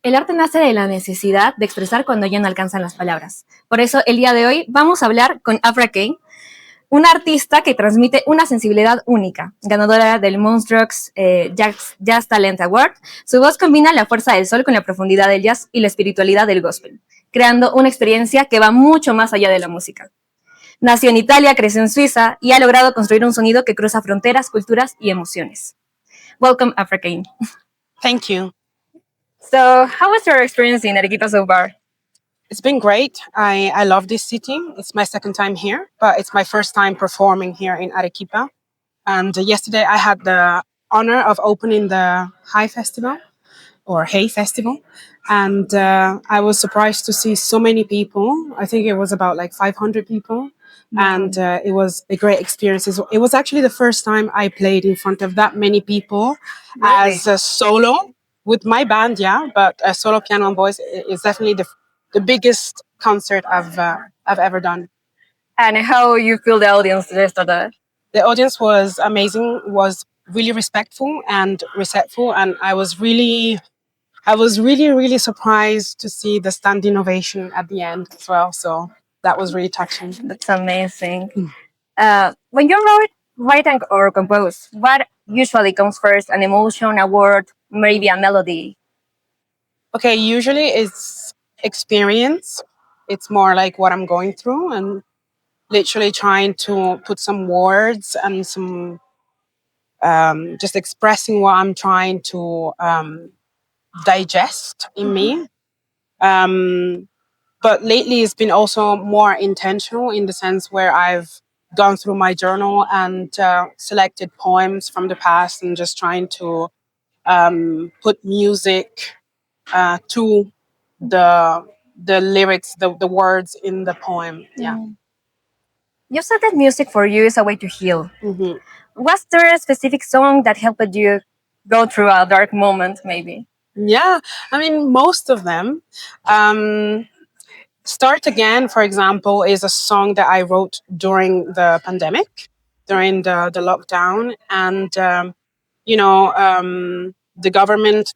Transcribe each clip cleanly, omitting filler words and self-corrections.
El arte nace de la necesidad de expresar cuando ya no alcanzan las palabras. Por eso, el día de hoy vamos a hablar con Afra Kane, una artista que transmite una sensibilidad única, ganadora del Monstrux Jazz Talent Award. Su voz combina la fuerza del sol con la profundidad del jazz y la espiritualidad del gospel, creando una experiencia que va mucho más allá de la música. Nació en Italia, creció en Suiza y ha logrado construir un sonido que cruza fronteras, culturas y emociones. Welcome, Afra Kane. Thank you. So, how was your experience in Arequipa so far? It's been great. I love this city. It's my second time here, but it's my first time performing here in Arequipa. And yesterday I had the honor of opening the Hay Festival. And I was surprised to see so many people. I think it was about like 500 people. And it was a great experience. It was actually the first time I played in front of that many people as a solo with my band, yeah. But a solo piano and voice is definitely the biggest concert I've ever done. And how you feel the audience yesterday? The audience was amazing, was really respectful and receptive, and I was really surprised to see the standing ovation at the end as well. So that was really touching. That's amazing. When you write or compose, what usually comes first? An emotion, a word, maybe a melody? Okay, usually it's experience. It's more like what I'm going through and literally trying to put some words and some just expressing what I'm trying to digest in me. But lately it's been also more intentional in the sense where I've gone through my journal and selected poems from the past and just trying to put music to the lyrics, the words in the poem. Yeah. You said that music for you is a way to heal. Mm-hmm. Was there a specific song that helped you go through a dark moment, maybe? Yeah, I mean, most of them. Start Again, for example, is a song that I wrote during the pandemic, during the lockdown. And, the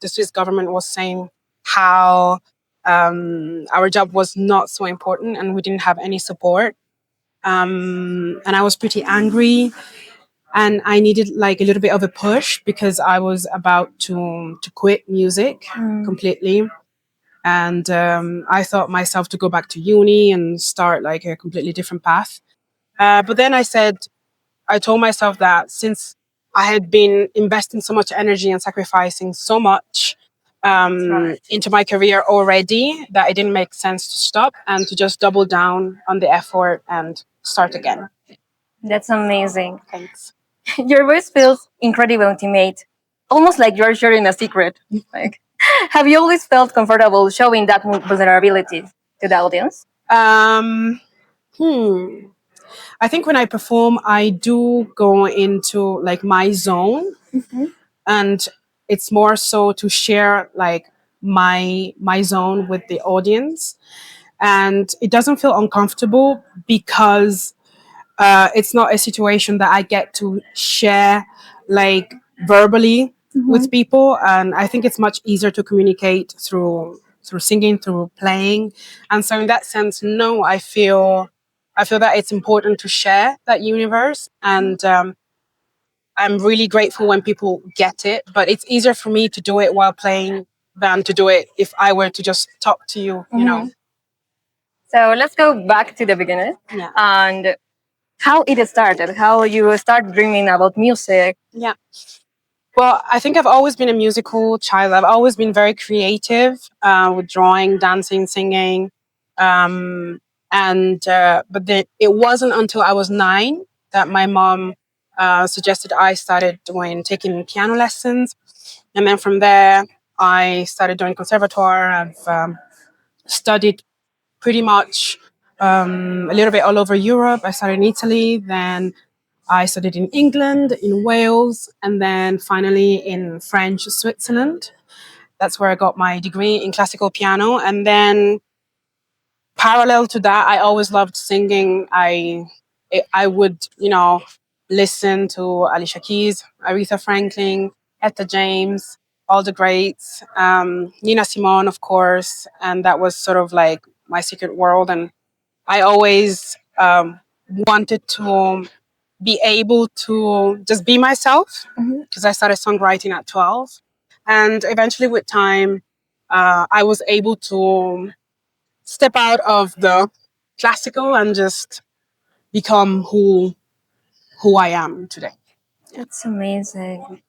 Swiss government was saying how our job was not so important and we didn't have any support. And I was pretty angry and I needed like a little bit of a push because I was about to quit music completely. And I thought myself to go back to uni and start like a completely different path. But then I told myself that since I had been investing so much energy and sacrificing so much into my career already, that it didn't make sense to stop and to just double down on the effort and start again. That's amazing. Thanks. Your voice feels incredibly intimate, almost like you're sharing a secret. Like, have you always felt comfortable showing that vulnerability to the audience? I think when I perform, I do go into like my zone, and it's more so to share like my zone with the audience, and it doesn't feel uncomfortable because it's not a situation that I get to share like verbally with people, and I think it's much easier to communicate through singing, through playing. And so in that sense, no, I feel that it's important to share that universe, and I'm really grateful when people get it, but it's easier for me to do it while playing than to do it if I were to just talk to you, you know. So let's go back to the beginning. Yeah. And how it started, how you start dreaming about music. Yeah. Well, I think I've always been a musical child. I've always been very creative with drawing, dancing, singing. But it wasn't until I was 9 that my mom suggested I started taking piano lessons. And then from there, I started doing conservatoire. I've studied pretty much a little bit all over Europe. I started in Italy, then I studied in England, in Wales, and then finally in French, Switzerland. That's where I got my degree in classical piano. And then parallel to that, I always loved singing. I would, listen to Alicia Keys, Aretha Franklin, Etta James, all the greats, Nina Simone, of course, and that was sort of like my secret world. And I always wanted to be able to just be myself because I started songwriting at 12. And eventually, with time, I was able to step out of the classical and just become who I am today. That's amazing.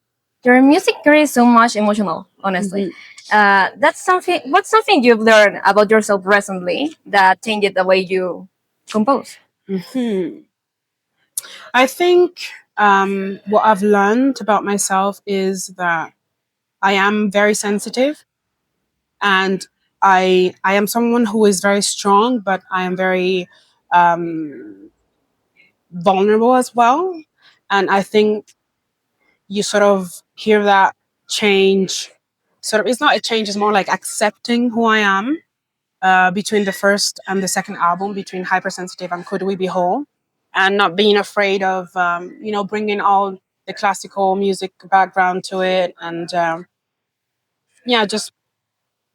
Your music carries so much emotional, honestly. That's something. What's something you've learned about yourself recently that changed the way you compose? I think what I've learned about myself is that I am very sensitive, and I am someone who is very strong, but I am very vulnerable as well. And I think you sort of hear that change. Sort of, it's not a change; it's more like accepting who I am. Between the first and the second album, between Hypersensitive and Could We Be Whole, and not being afraid of bringing all the classical music background to it, and just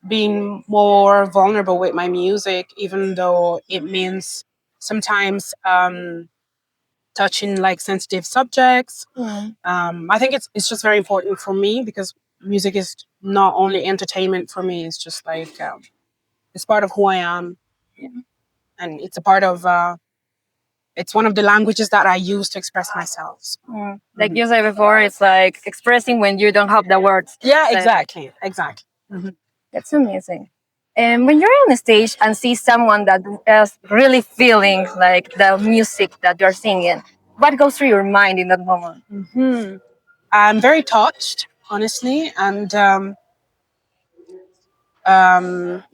being more vulnerable with my music, even though it means sometimes touching like sensitive subjects. I think it's just very important for me because music is not only entertainment for me; it's just like it's part of who I am, and it's a part of it's one of the languages that I use to express myself. Like you said before, it's like expressing when you don't have the words. Yeah, exactly. That's amazing. And when you're on a stage and see someone that is really feeling like the music that you're singing, what goes through your mind in that moment? I'm very touched, honestly, and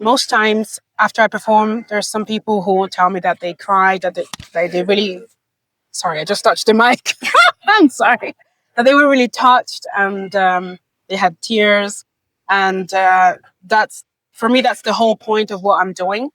most times after I perform, there's some people who will tell me that they cried, that they really. Sorry, I just touched the mic. I'm sorry. That they were really touched, and they had tears, and that's for me. That's the whole point of what I'm doing,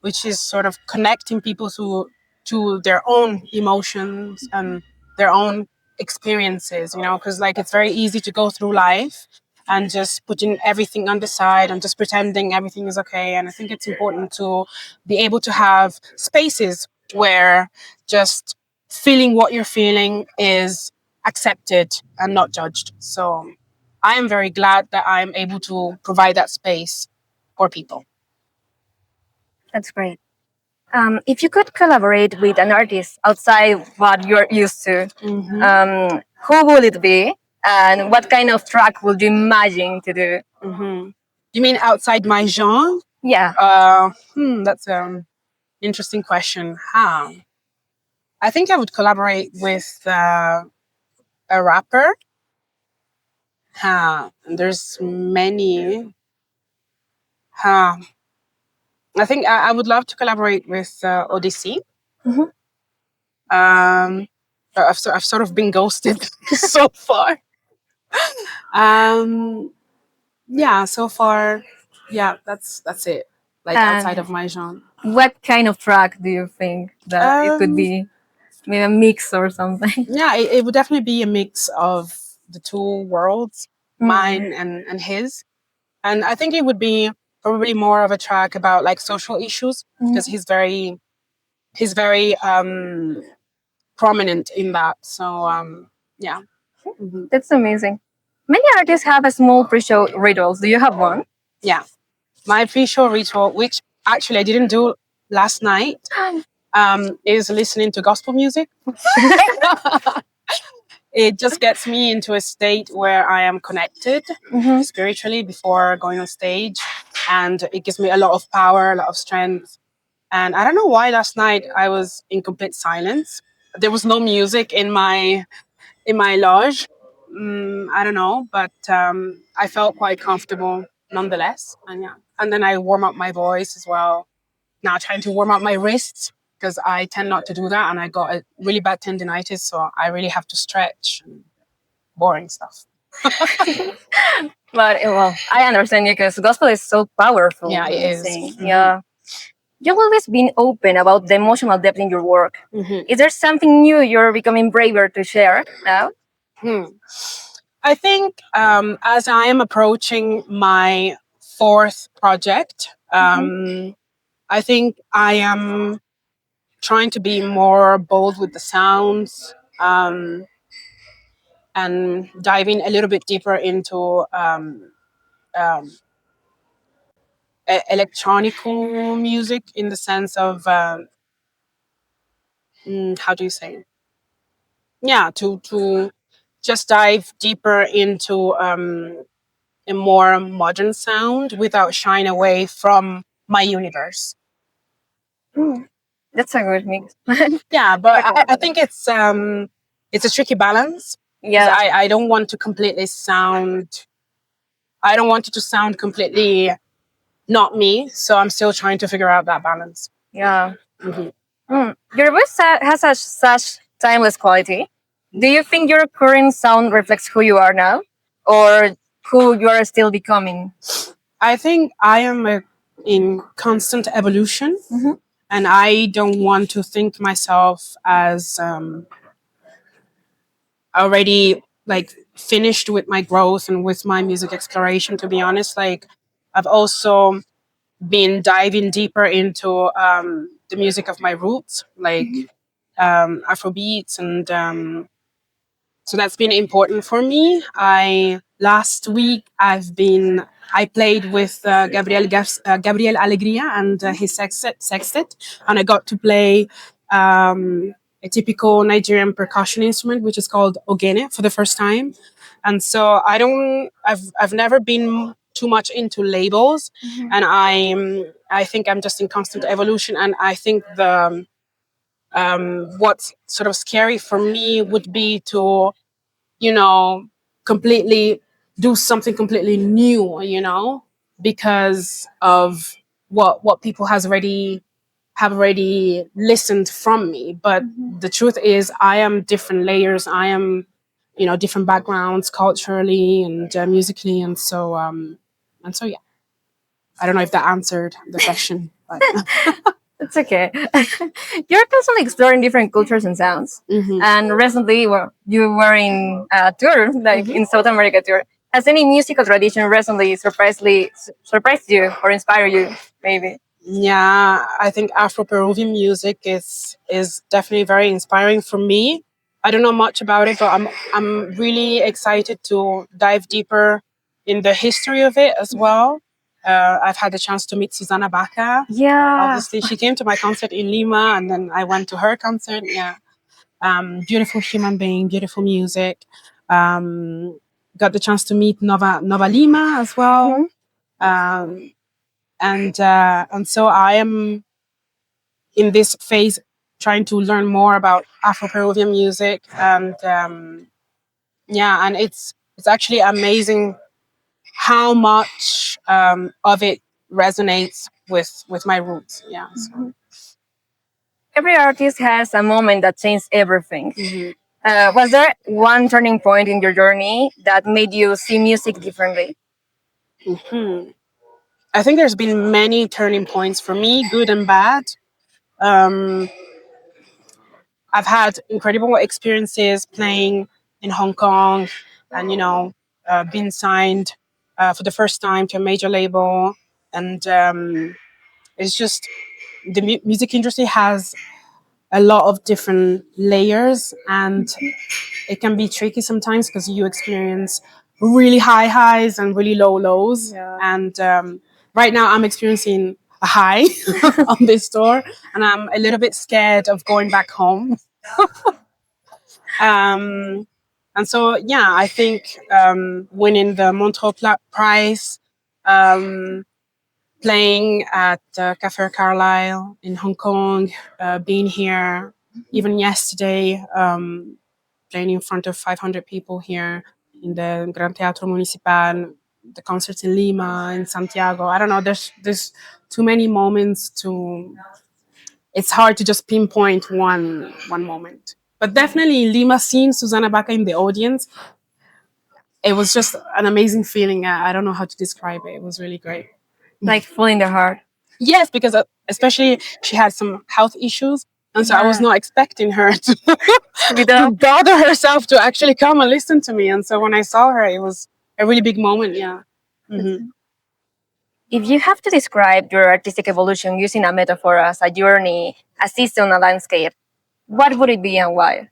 which is sort of connecting people to their own emotions and their own experiences. Because like it's very easy to go through life and just putting everything on the side and just pretending everything is okay. And I think it's important to be able to have spaces where just feeling what you're feeling is accepted and not judged. So I am very glad that I'm able to provide that space for people. That's great. If you could collaborate with an artist outside what you're used to, who would it be? And what kind of track would you imagine to do? You mean outside my genre? Yeah. That's an interesting question. I think I would collaborate with a rapper. And there's many. I think I would love to collaborate with Odyssey. I've sort of been ghosted so far. So far, that's it. Like outside of my genre. What kind of track do you think that it could be? Maybe a mix or something. Yeah, it would definitely be a mix of the two worlds, mine and his. And I think it would be probably more of a track about like social issues because he's very prominent in that. So yeah. That's amazing. Many artists have a small pre-show rituals. Do you have one? Yeah. My pre-show ritual, which actually I didn't do last night, is listening to gospel music. It just gets me into a state where I am connected spiritually before going on stage. And it gives me a lot of power, a lot of strength. And I don't know why last night I was in complete silence. There was no music in my lodge. I don't know, but I felt quite comfortable nonetheless. And then I warm up my voice as well. Now trying to warm up my wrists because I tend not to do that, and I got a really bad tendinitis, so I really have to stretch. Boring stuff. But well, I understand you because gospel is so powerful. Yeah, it is. Yeah. You've always been open about the emotional depth in your work. Is there something new you're becoming braver to share now? I think as I am approaching my fourth project, I think I am trying to be more bold with the sounds, and diving a little bit deeper into um, electronic music, in the sense of how do you say? Yeah, to just dive deeper into a more modern sound without shying away from my universe. That's a good mix. Yeah, but I think it's a tricky balance. Yeah. I don't want to completely sound. I don't want it to sound completely not me. So I'm still trying to figure out that balance. Yeah. Mm-hmm. Your voice has such timeless quality. Do you think your current sound reflects who you are now, or who you are still becoming? I think I am in constant evolution, and I don't want to think myself as already like finished with my growth and with my music exploration. To be honest, like I've also been diving deeper into the music of my roots, like Afro beats, and so that's been important for me. I last week I played with Gabriel Alegria and his sextet, and I got to play a typical Nigerian percussion instrument, which is called ogene, for the first time. And so I've never been too much into labels, and I think I'm just in constant evolution, and I think the what's sort of scary for me would be to, you know, completely do something completely new, because of what people have already listened from me. But the truth is, I am different layers. I am, different backgrounds culturally and musically, and so yeah. I don't know if that answered the question. But It's okay. You're constantly exploring different cultures and sounds. And recently, well, you were in a tour, like in South America tour. Has any musical tradition recently surprised you or inspired you? Maybe. Yeah, I think Afro-Peruvian music is definitely very inspiring for me. I don't know much about it, but I'm really excited to dive deeper in the history of it as well. I've had the chance to meet Susana Baca. Yeah. Obviously, she came to my concert in Lima, and then I went to her concert. Yeah, beautiful human being, beautiful music. Got the chance to meet Nova Lima as well. Um, and so I am in this phase trying to learn more about Afro-Peruvian music, and yeah, and it's actually amazing how much of it resonates with my roots. Yeah. So. Every artist has a moment that changed everything. Was there one turning point in your journey that made you see music differently? I think there's been many turning points for me, good and bad. I've had incredible experiences playing in Hong Kong, and being signed for the first time to a major label, and it's just the music industry has a lot of different layers, and it can be tricky sometimes because you experience really high highs and really low lows. Yeah. And right now I'm experiencing a high on this tour, and I'm a little bit scared of going back home. And so, yeah, I think winning the Montreux Prize, playing at Café Carlyle in Hong Kong, being here even yesterday, playing in front of 500 people here in the Gran Teatro Municipal, the concerts in Lima, in Santiago. I don't know, there's too many moments to... It's hard to just pinpoint one moment. But definitely Lima, seeing Susana Baca in the audience, it was just an amazing feeling. I don't know how to describe it. It was really great. Like full in the heart. Yes, because especially she had some health issues. And so I was not expecting her to, Be to the- bother herself to actually come and listen to me. And so when I saw her, it was a really big moment. Yeah. Mhm. If you have to describe your artistic evolution using a metaphor as a journey, a season, a landscape, what would it be and why?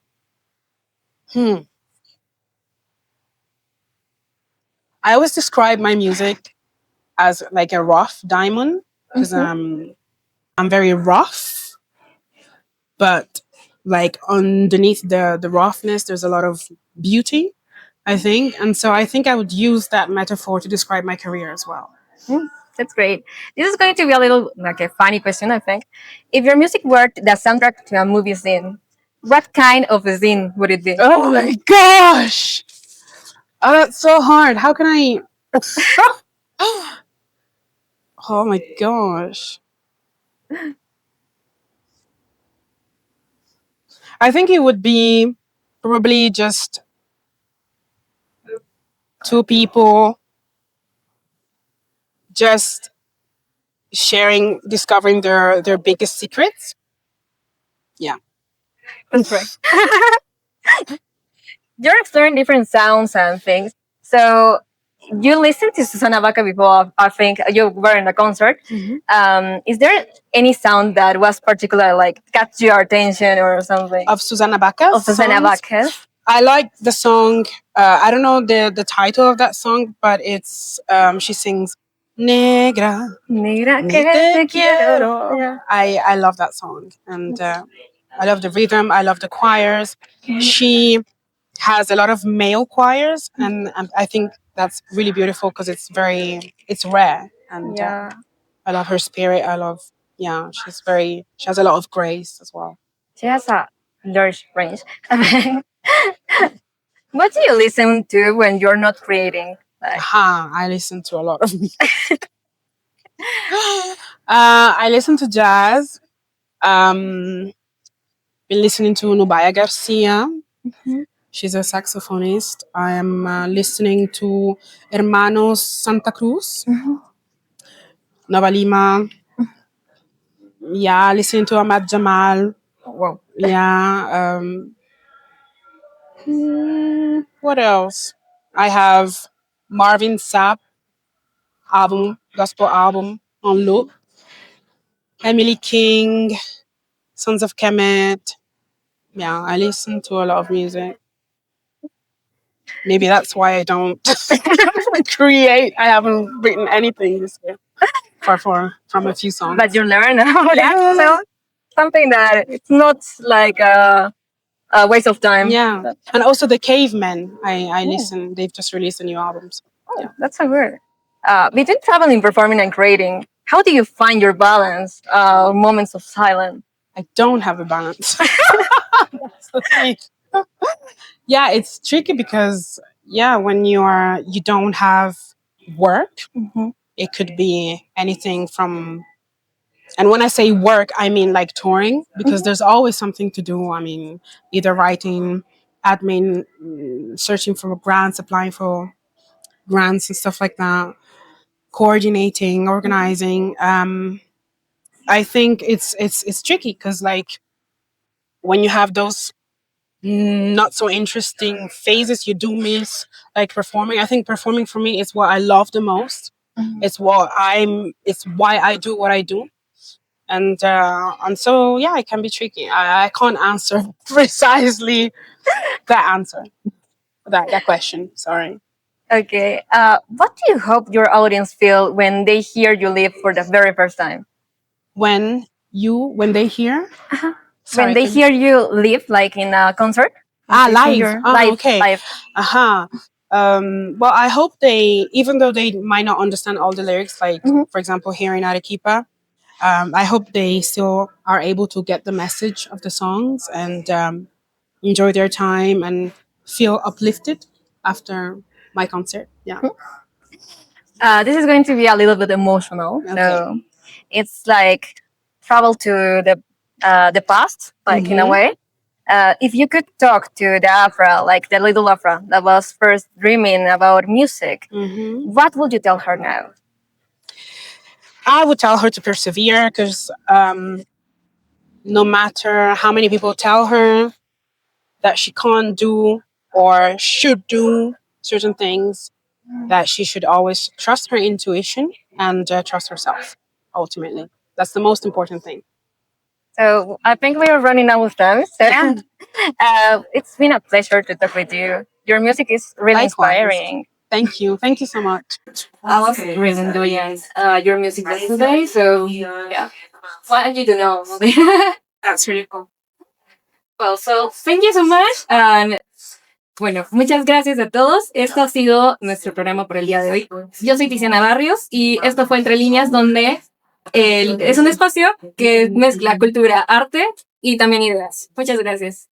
I always describe my music as like a rough diamond because I'm very rough, but like underneath the roughness, there's a lot of beauty, I think. And so I think I would use that metaphor to describe my career as well. That's great. This is going to be a little like a funny question, I think. If your music were the soundtrack to a movie scene, what kind of a scene would it be? Oh my gosh! Oh, that's so hard. How can I? Oh my gosh. I think it would be probably just two people just sharing, discovering their biggest secrets. Yeah. That's right. You're exploring different sounds and things. So you listened to Susana Baca before. I think you were in a concert. Is there any sound that was particular, like catch your attention or something? Of Susana Baca's Of Susana songs? Baca. I like the song. I don't know the title of that song, but it's she sings Negra. Mira Ni que te te quiero. quiero. Yeah. I love that song, and I love the rhythm. I love the choirs. She has a lot of male choirs, and I think that's really beautiful because it's rare, and Yeah. I love her spirit. I love she has a lot of grace as well. She has a large range. What do you listen to when you're not creating? Like, I listen to a lot of music. I listen to jazz. Been listening to Nubaya Garcia. She's a saxophonist. I am listening to Hermanos Santa Cruz, Nova Lima. Yeah, listening to Ahmad Jamal. wow. Yeah. What else? I have Marvin Sapp gospel album on loop. Emily King, Sons of Kemet. Yeah, I listen to a lot of music. Maybe that's why I don't create. I haven't written anything this year, from a few songs. But you learn about it. So something that it's not like a waste of time. Yeah, and also the Cavemen. I listen. They've just released a new album. So, yeah, that's so weird. Between traveling, performing, and creating, how do you find your balance? Moments of silence. I don't have a balance. That's the thing. Yeah, it's tricky because when you don't have work, it could be anything from. And when I say work, I mean like touring, because there's always something to do. I mean, either writing, admin, searching for grants, applying for grants and stuff like that, coordinating, organizing. I think it's tricky because like when you have those not so interesting phases, you do miss like performing. I think performing for me is what I love the most. It's why I do what I do. And so it can be tricky. I can't answer precisely that question. Sorry. Okay. What do you hope your audience feel when they hear you live for the very first time? When they hear, When they hear you live, like in a concert. live. Live. Okay. Live. Well, I hope they, even though they might not understand all the lyrics, like for example, here in Arequipa, I hope they still are able to get the message of the songs and enjoy their time and feel uplifted after my concert. Yeah. This is going to be a little bit emotional. Okay. So it's like travel to the past, like in a way. If you could talk to the Afra, like the little Afra that was first dreaming about music, what would you tell her now? I would tell her to persevere because no matter how many people tell her that she can't do or should do certain things, that she should always trust her intuition and trust herself, ultimately. That's the most important thing. So I think we are running out of time. So it's been a pleasure to talk with you. Your music is really Likewise. inspiring. Thank you. Thank you so much. I was really enjoying your music yesterday. So yeah, what you do know? That's really cool. Well, so thank you so much. And bueno, muchas gracias a todos. Esto ha sido nuestro programa por el día de hoy. Yo soy Tiziana Barrios y esto fue Entre Líneas, donde es un espacio que mezcla cultura, arte y también ideas. Muchas gracias.